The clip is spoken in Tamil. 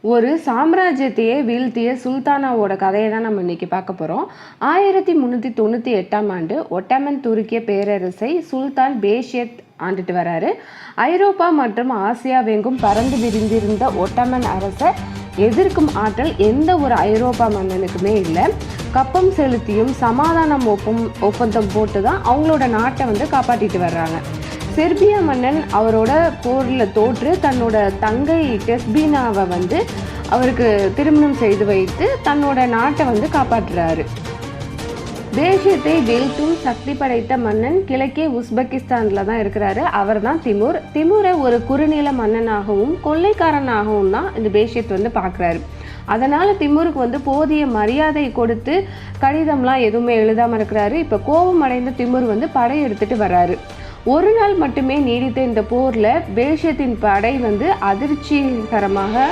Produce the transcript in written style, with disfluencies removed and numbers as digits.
ஒரு சாம்ராஜ்யத்தையே வீழ்த்திய சுல்தானாவோட கதையை தான் நம்ம இன்னைக்கு பார்க்க போகிறோம். 1398ஆம் ஆண்டு ஒட்டமன் துருக்கிய பேரரசை சுல்தான் பேஷியத் ஆண்டுட்டு வராரு. ஐரோப்பா மற்றும் ஆசியாவெங்கும் பறந்து விரிந்திருந்த ஒட்டமன் அரசை எதிர்க்கும் ஆற்றல் எந்த ஒரு ஐரோப்பா மன்னனுக்குமே இல்லை. கப்பம் செலுத்தியும் சமாதானம் ஒப்பந்தம் போட்டு தான் அவங்களோட நாட்டை காப்பாற்றிட்டு வர்றாங்க. செர்பியா மன்னன் அவரோட போரில் தோற்று தன்னோட தங்கை டெஸ்பீனாவை அவருக்கு திருமணம் செய்து வைத்து தன்னோட நாட்டை காப்பாற்றுறாரு. தேசியத்தை வீழ்த்தும் சக்தி படைத்த மன்னன் கிழக்கே உஸ்பெகிஸ்தானில் தான் இருக்கிறாரு. அவர் தான் திமூர். திமூரை ஒரு குறுநில மன்னனாகவும் கொள்ளைக்காரனாகவும் தான் இந்த பேஷியத் பார்க்குறாரு. அதனால் திமூருக்கு போதிய மரியாதை கொடுத்து கடிதம்லாம் எதுவுமே எழுதாமல் இருக்கிறாரு. இப்போ கோபம் அடைந்த திமூர் படையெடுத்துட்டு வர்றாரு. ஒரு நாள் மட்டுமே நீடித்த இந்த போரில் பேஷியத்தின் படை அதிர்ச்சிகரமாக